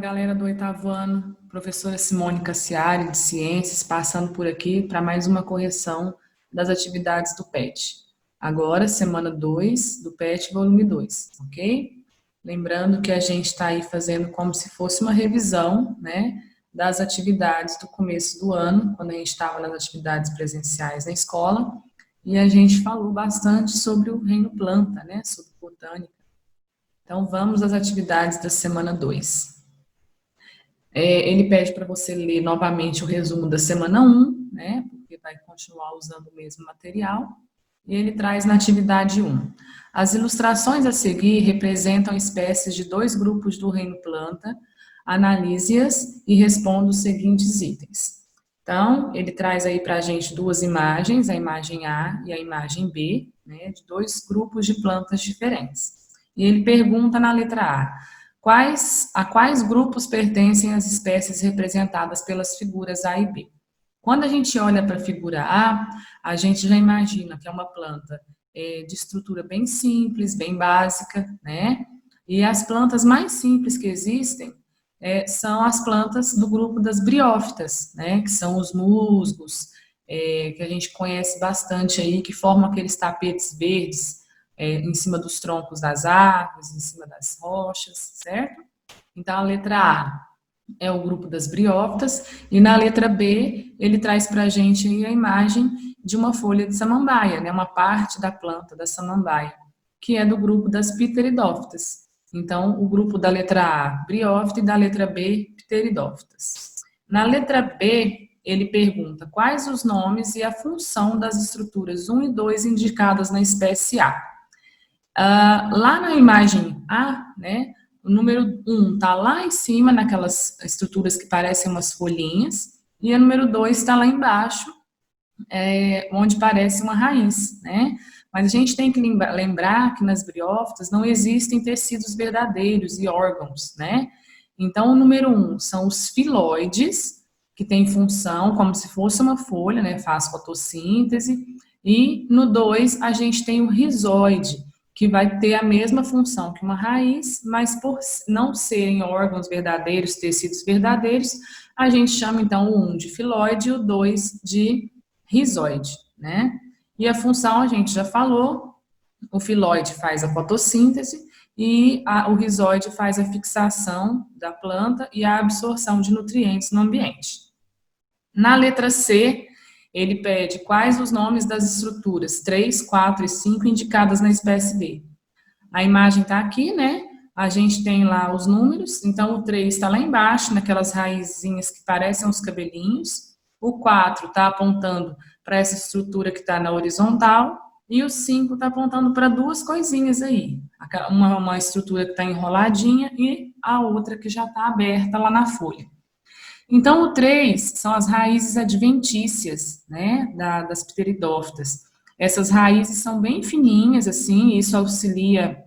galera do oitavo ano, professora Simone Cassiari, de Ciências, passando por aqui para mais uma correção das atividades do PET. Agora, semana 2 do PET, volume 2, ok? Lembrando que a gente está aí fazendo como se fosse uma revisão, né, das atividades do começo do ano, quando a gente estava nas atividades presenciais na escola, e a gente falou bastante sobre o reino planta, né, sobre botânica. Então, vamos às atividades da semana 2. Ele pede para você ler novamente o resumo da semana 1, né, porque vai continuar usando o mesmo material, e ele traz na atividade 1. As ilustrações a seguir representam espécies de 2 grupos do reino planta, analise-as e responda os seguintes itens. Então, ele traz aí para a gente 2 imagens, a imagem A e a imagem B, né, de 2 grupos de plantas diferentes. E ele pergunta na letra A, a quais grupos pertencem as espécies representadas pelas figuras A e B? Quando a gente olha para a figura a gente já imagina que é uma planta de estrutura bem simples, bem básica, né? E as plantas mais simples que existem são as plantas do grupo das briófitas, né? Que são os musgos, que a gente conhece bastante aí, que formam aqueles tapetes verdes em cima dos troncos das árvores, em cima das rochas, certo? Então, a letra A é o grupo das briófitas, e na letra B, ele traz para a gente aí a imagem de uma folha de samambaia, né, uma parte da planta da samambaia, que é do grupo das pteridófitas. Então, o grupo da letra A, briófita, e da letra B, pteridófitas. Na letra B, ele pergunta quais os nomes e a função das estruturas 1 e 2 indicadas na espécie A. Lá na imagem A, né, o número 1 está lá em cima, naquelas estruturas que parecem umas folhinhas, e o número 2 está lá embaixo, onde parece uma raiz, né? Mas a gente tem que lembrar que nas briófitas não existem tecidos verdadeiros e órgãos, né? Então, o número 1 são os filóides, que tem função como se fosse uma folha, né? Faz fotossíntese. E no 2, a gente tem o rizóide, que vai ter a mesma função que uma raiz, mas por não serem órgãos verdadeiros, tecidos verdadeiros, a gente chama então o 1 de filóide e o 2 de rizóide, né? E a função a gente já falou, o filóide faz a fotossíntese e o rizóide faz a fixação da planta e a absorção de nutrientes no ambiente. Na letra C, ele pede quais os nomes das estruturas 3, 4 e 5 indicadas na espécie D. A imagem está aqui, né? A gente tem lá os números, então o 3 está lá embaixo, naquelas raizinhas que parecem uns cabelinhos. O 4 está apontando para essa estrutura que está na horizontal, e o 5 está apontando para 2 coisinhas aí. Uma estrutura que está enroladinha e a outra que já está aberta lá na folha. Então, o 3 são as raízes adventícias, né, das pteridófitas. Essas raízes são bem fininhas, assim, e isso auxilia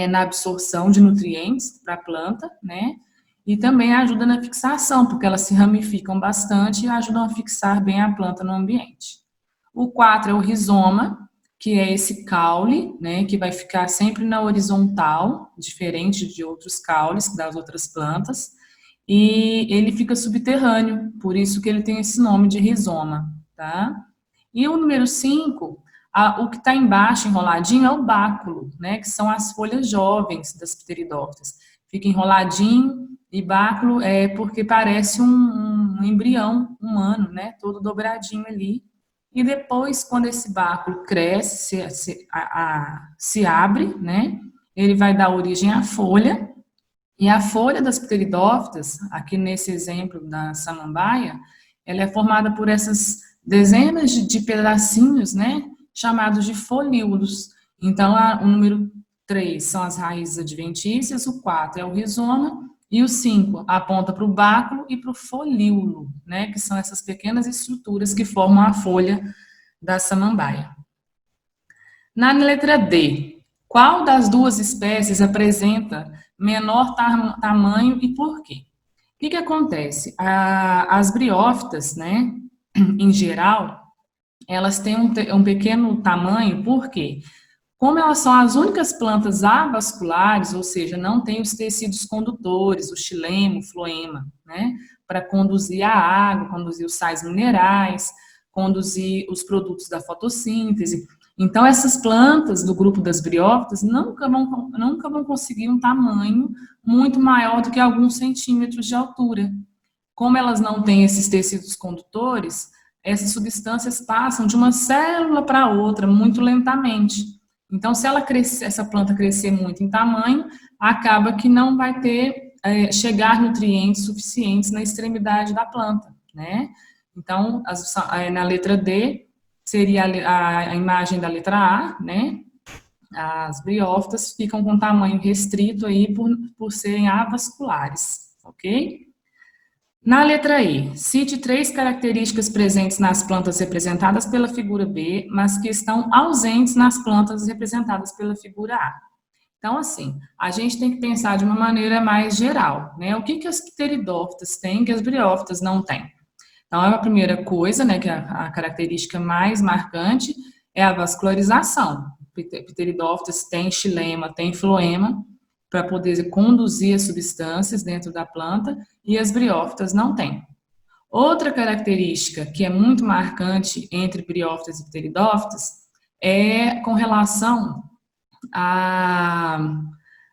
na absorção de nutrientes para a planta, né, e também ajuda na fixação, porque elas se ramificam bastante e ajudam a fixar bem a planta no ambiente. O 4 é o rizoma, que é esse caule, né, que vai ficar sempre na horizontal, diferente de outros caules das outras plantas, e ele fica subterrâneo, por isso que ele tem esse nome de rizoma, tá? E o número 5, o que está embaixo, enroladinho, é o báculo, né? Que são as folhas jovens das pteridófitas. Fica enroladinho, e báculo é porque parece um embrião humano, né? Todo dobradinho ali. E depois, quando esse báculo cresce, se abre, né? Ele vai dar origem à folha, e a folha das pteridófitas, aqui nesse exemplo da samambaia, ela é formada por essas dezenas de pedacinhos, né, chamados de folíolos. Então, o número 3 são as raízes adventícias, o 4 é o rizoma, e o 5 aponta para o báculo e para o folíolo, né, que são essas pequenas estruturas que formam a folha da samambaia. Na letra D, qual das 2 espécies apresenta menor tamanho e por quê? O que acontece? As briófitas, né, em geral, elas têm um pequeno tamanho, por quê? Como elas são as únicas plantas avasculares, ou seja, não tem os tecidos condutores, o xilema, o floema, né, para conduzir a água, conduzir os sais minerais, conduzir os produtos da fotossíntese. Então, essas plantas do grupo das briófitas nunca vão conseguir um tamanho muito maior do que alguns centímetros de altura. Como elas não têm esses tecidos condutores, essas substâncias passam de uma célula para outra muito lentamente. Então, se essa planta crescer muito em tamanho, acaba que não vai ter, chegar nutrientes suficientes na extremidade da planta, né? Então, na letra D, seria a imagem da letra A, né? As briófitas ficam com tamanho restrito aí por serem avasculares, ok? Na letra E, cite 3 características presentes nas plantas representadas pela figura B, mas que estão ausentes nas plantas representadas pela figura A. Então, assim, a gente tem que pensar de uma maneira mais geral, né? O que as pteridófitas têm que as briófitas não têm? Então, a primeira coisa, né, que é a característica mais marcante, é a vascularização. Pteridófitas têm xilema, têm floema, para poder conduzir as substâncias dentro da planta, e as briófitas não têm. Outra característica que é muito marcante entre briófitas e pteridófitas é com relação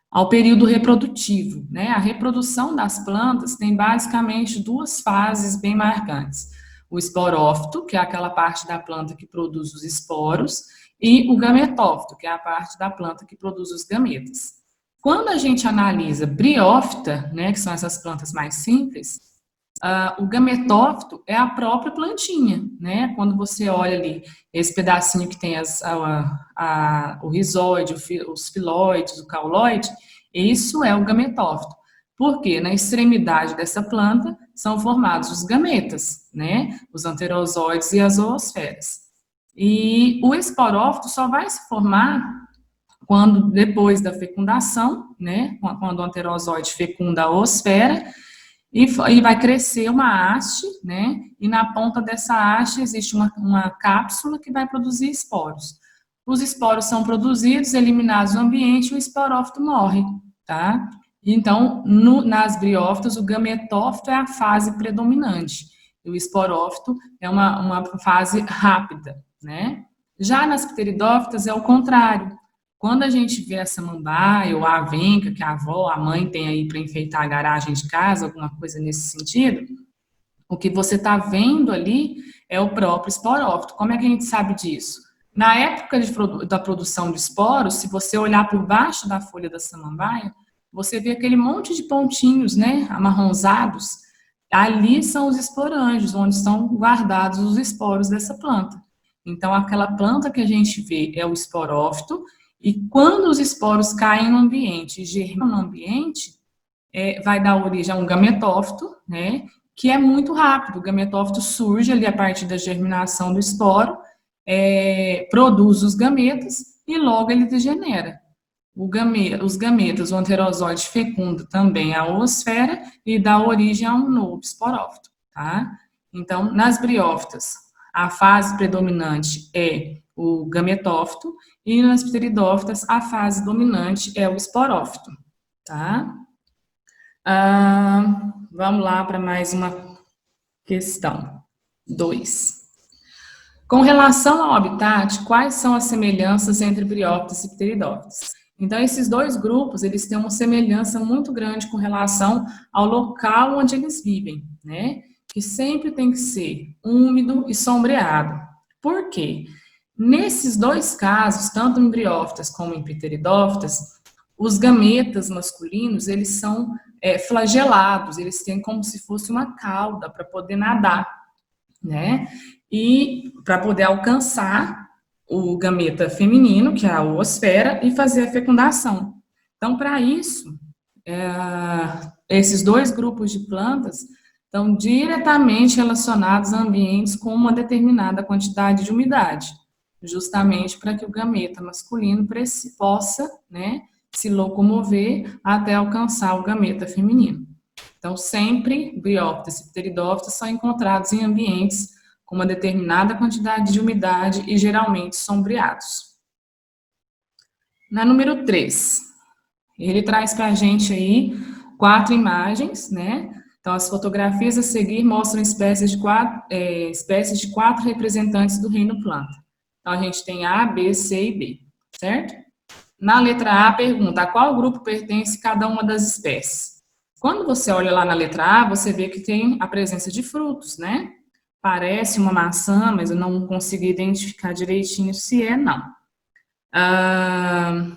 ao período reprodutivo, né? A reprodução das plantas tem basicamente 2 fases bem marcantes. O esporófito, que é aquela parte da planta que produz os esporos, e o gametófito, que é a parte da planta que produz os gametas. Quando a gente analisa briófita, né, que são essas plantas mais simples, o gametófito é a própria plantinha, né? Quando você olha ali esse pedacinho que tem o rizóide, os filóides, o cauloide, isso é o gametófito. Porque na extremidade dessa planta são formados os gametas, né? Os anterozóides e as zoosferas. E o esporófito só vai se formar quando depois da fecundação, né, quando o anterozóide fecunda a oosfera, e vai crescer uma haste, né, e na ponta dessa haste existe uma cápsula que vai produzir esporos. Os esporos são produzidos, eliminados no ambiente, e o esporófito morre, tá? Então, nas briófitas, o gametófito é a fase predominante, e o esporófito é uma fase rápida, né? Já nas pteridófitas é o contrário. Quando a gente vê a samambaia ou a avenca, que a avó, a mãe tem aí para enfeitar a garagem de casa, alguma coisa nesse sentido, o que você está vendo ali é o próprio esporófito. Como é que a gente sabe disso? Na época da produção de esporos, se você olhar por baixo da folha da samambaia, você vê aquele monte de pontinhos, né, amarronzados. Ali são os esporângios, onde estão guardados os esporos dessa planta. Então, aquela planta que a gente vê é o esporófito. E quando os esporos caem no ambiente e germinam no ambiente, vai dar origem a um gametófito, né, que é muito rápido. O gametófito surge ali a partir da germinação do esporo, produz os gametas e logo ele degenera. Os gametas, o anterozóide fecunda também a oosfera e dá origem a um novo esporófito, tá? Então, nas briófitas, a fase predominante é o gametófito, e nas pteridófitas a fase dominante é o esporófito, tá? Vamos lá para mais uma questão. 2. Com relação ao habitat, quais são as semelhanças entre briófitas e pteridófitas? Então, esses 2 grupos, eles têm uma semelhança muito grande com relação ao local onde eles vivem, né? Que sempre tem que ser úmido e sombreado. Por quê? Nesses 2 casos, tanto em briófitas como em pteridófitas, os gametas masculinos, eles são flagelados, eles têm como se fosse uma cauda para poder nadar, né? E para poder alcançar o gameta feminino, que é a oosfera, e fazer a fecundação. Então, para isso, esses 2 grupos de plantas estão diretamente relacionados a ambientes com uma determinada quantidade de umidade, justamente para que o gameta masculino possa, né, se locomover até alcançar o gameta feminino. Então, sempre briófitas e pteridófitas são encontrados em ambientes com uma determinada quantidade de umidade e geralmente sombreados. Na número 3, ele traz para a gente aí 4 imagens, né? Então, as fotografias a seguir mostram espécies de quatro representantes do reino planta. Então, a gente tem A, B, C e B, certo? Na letra A, pergunta a qual grupo pertence cada uma das espécies. Quando você olha lá na letra A, você vê que tem a presença de frutos, né? Parece uma maçã, mas eu não consegui identificar direitinho se é, não. Ah,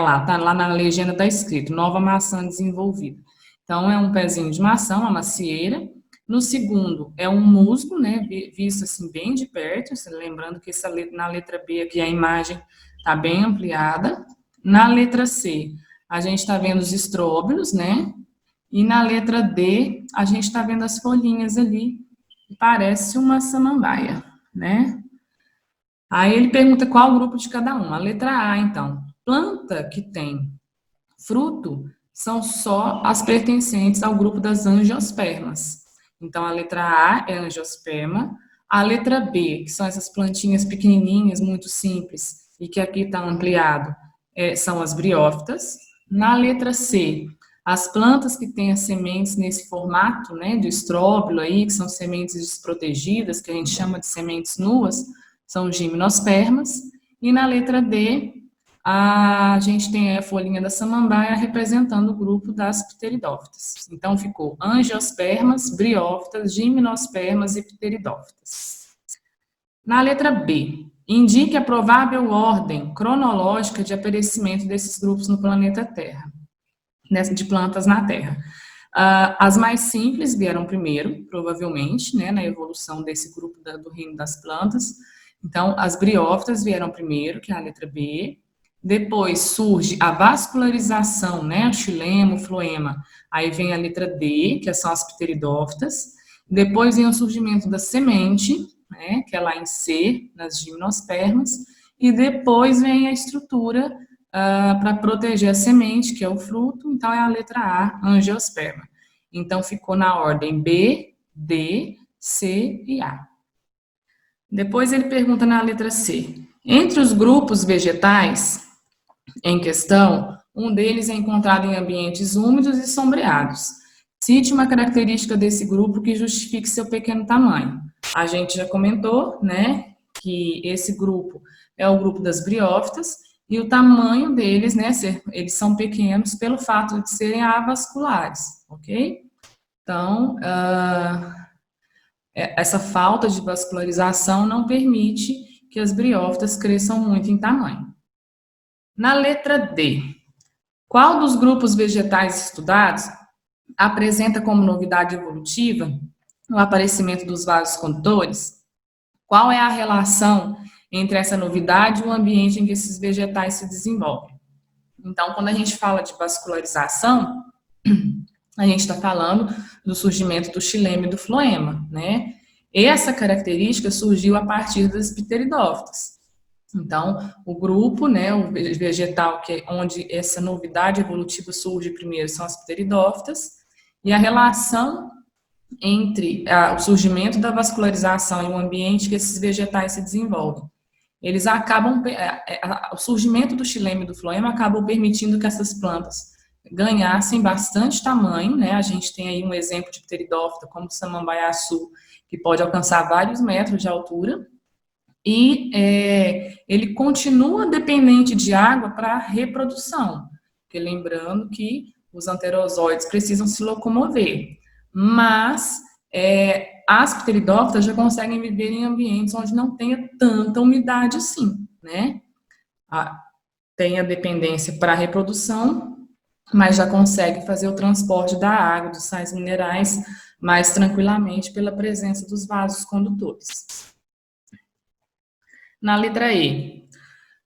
lá, tá lá na legenda tá escrito, nova maçã desenvolvida. Então, é um pezinho de maçã, uma macieira. No segundo, é um musgo, né, visto assim bem de perto, lembrando que na letra B aqui a imagem está bem ampliada. Na letra C, a gente está vendo os estróbilos, né, e na letra D, a gente está vendo as folhinhas ali, que parece uma samambaia, né. Aí ele pergunta qual o grupo de cada um. A letra A, então, planta que tem fruto são só as pertencentes ao grupo das angiospermas. Então, a letra A é angiosperma. A letra B, que são essas plantinhas pequenininhas, muito simples, e que aqui está ampliado, são as briófitas. Na letra C, as plantas que têm as sementes nesse formato, né, de estróbilo aí, que são sementes desprotegidas, que a gente chama de sementes nuas, são gimnospermas. E na letra D, a gente tem a folhinha da samambaia representando o grupo das pteridófitas. Então, ficou angiospermas, briófitas, gimnospermas e pteridófitas. Na letra B, indique a provável ordem cronológica de aparecimento desses grupos no planeta Terra, de plantas na Terra. As mais simples vieram primeiro, provavelmente, né, na evolução desse grupo do reino das plantas. Então, as briófitas vieram primeiro, que é a letra B. Depois surge a vascularização, né, o xilema, o floema. Aí vem a letra D, que são as pteridófitas. Depois vem o surgimento da semente, né, que é lá em C, nas gimnospermas. E depois vem a estrutura para proteger a semente, que é o fruto. Então, é a letra A, angiosperma. Então, ficou na ordem B, D, C e A. Depois ele pergunta na letra C. Entre os grupos vegetais em questão, um deles é encontrado em ambientes úmidos e sombreados. Cite uma característica desse grupo que justifique seu pequeno tamanho. A gente já comentou, né, que esse grupo é o grupo das briófitas e o tamanho deles, né, eles são pequenos pelo fato de serem avasculares, ok? Então, essa falta de vascularização não permite que as briófitas cresçam muito em tamanho. Na letra D, qual dos grupos vegetais estudados apresenta como novidade evolutiva o aparecimento dos vasos condutores? Qual é a relação entre essa novidade e o ambiente em que esses vegetais se desenvolvem? Então, quando a gente fala de vascularização, a gente está falando do surgimento do xilema e do floema, né? Essa característica surgiu a partir das pteridófitas. Então, o grupo, né, o vegetal onde essa novidade evolutiva surge primeiro são as pteridófitas, e a relação entre o surgimento da vascularização e o ambiente que esses vegetais se desenvolvem. Eles acabam, o surgimento do xilema e do floema acabam permitindo que essas plantas ganhassem bastante tamanho, né? A gente tem aí um exemplo de pteridófita, como o samambaiaçu, que pode alcançar vários metros de altura, e ele continua dependente de água para a reprodução, porque lembrando que os anterozoides precisam se locomover, mas as pteridófitas já conseguem viver em ambientes onde não tenha tanta umidade assim, né? Tem a dependência para a reprodução, mas já consegue fazer o transporte da água, dos sais minerais, mais tranquilamente pela presença dos vasos condutores. Na letra E,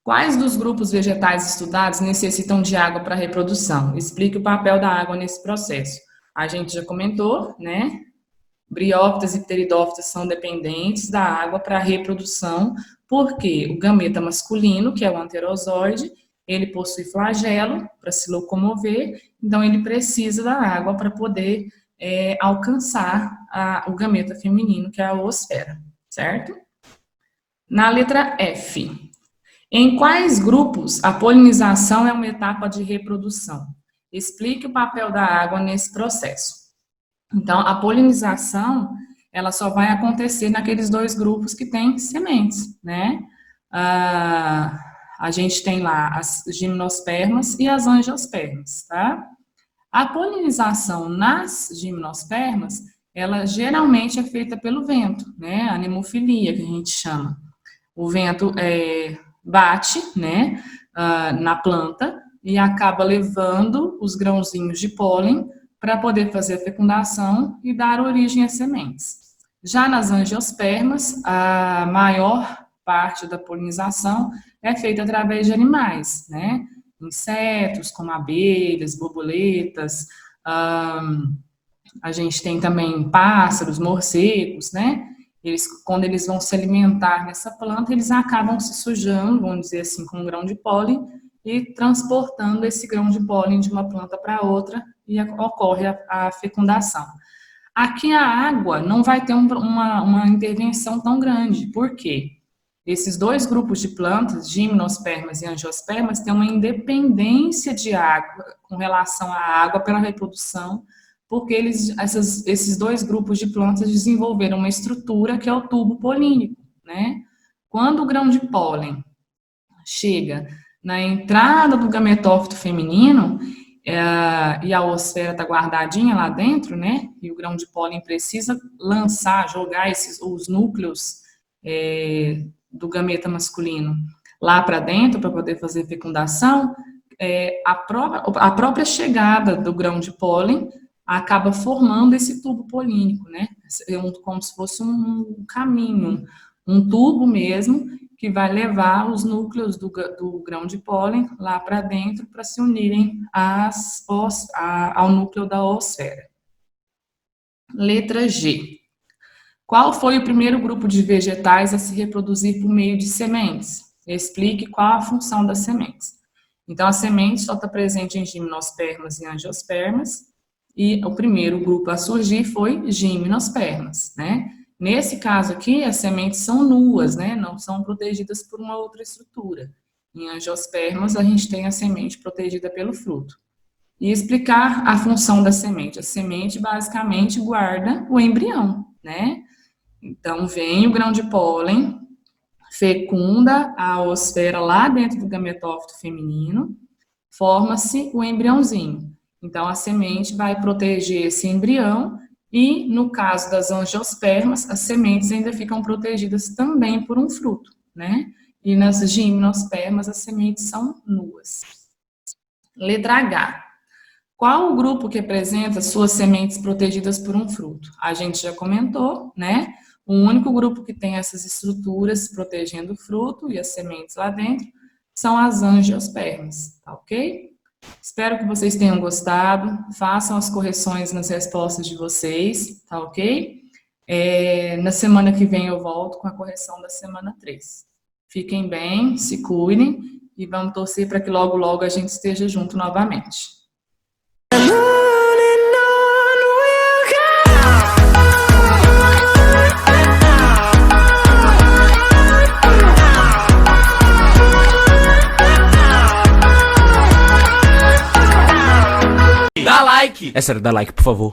quais dos grupos vegetais estudados necessitam de água para a reprodução? Explique o papel da água nesse processo. A gente já comentou, né? Briófitas e pteridófitas são dependentes da água para a reprodução, porque o gameta masculino, que é o anterozoide, ele possui flagelo para se locomover, então ele precisa da água para poder alcançar o gameta feminino, que é a oosfera, certo? Na letra F, Em quais grupos a polinização é uma etapa de reprodução? Explique o papel da água nesse processo. Então, a polinização, ela só vai acontecer naqueles dois grupos que têm sementes, né? A gente tem lá as gimnospermas e as angiospermas, tá? A polinização nas gimnospermas, ela geralmente é feita pelo vento, né? A nemofilia, que a gente chama. O vento bate, né, na planta e acaba levando os grãozinhos de pólen para poder fazer a fecundação e dar origem às sementes. Já nas angiospermas, a maior parte da polinização é feita através de animais, né? Insetos, como abelhas, borboletas, a gente tem também pássaros, morcegos, né? Quando eles vão se alimentar nessa planta, eles acabam se sujando, vamos dizer assim, com um grão de pólen e transportando esse grão de pólen de uma planta para outra e ocorre a fecundação. Aqui a água não vai ter uma intervenção tão grande, por quê? Esses dois grupos de plantas, gimnospermas e angiospermas, têm uma independência de água com relação à água pela reprodução, porque esses dois grupos de plantas desenvolveram uma estrutura que é o tubo polínico, né? Quando o grão de pólen chega na entrada do gametófito feminino, e a oosfera está guardadinha lá dentro, né? E o grão de pólen precisa jogar os núcleos do gameta masculino lá para dentro para poder fazer fecundação, a própria chegada do grão de pólen acaba formando esse tubo polínico, né? Como se fosse um caminho, um tubo mesmo, que vai levar os núcleos do grão de pólen lá para dentro para se unirem ao núcleo da oosfera. Letra G. Qual foi o primeiro grupo de vegetais a se reproduzir por meio de sementes? Explique qual a função das sementes. Então, a semente só está presente em gimnospermas e angiospermas, e o primeiro grupo a surgir foi gimnospermas, né? Nesse caso aqui, as sementes são nuas, né? Não são protegidas por uma outra estrutura. Em angiospermas, a gente tem a semente protegida pelo fruto. E explicar a função da semente. A semente, basicamente, guarda o embrião, né? Então, vem o grão de pólen, fecunda a oosfera lá dentro do gametófito feminino, forma-se o embriãozinho. Então, a semente vai proteger esse embrião e, no caso das angiospermas, as sementes ainda ficam protegidas também por um fruto, né? E nas gimnospermas, as sementes são nuas. Letra H. Qual o grupo que apresenta suas sementes protegidas por um fruto? A gente já comentou, né? O único grupo que tem essas estruturas protegendo o fruto e as sementes lá dentro são as angiospermas, tá ok? Espero que vocês tenham gostado, façam as correções nas respostas de vocês, tá ok? Na semana que vem eu volto com a correção da semana 3. Fiquem bem, se cuidem e vamos torcer para que logo, logo a gente esteja junto novamente. É sério, dá like, por favor.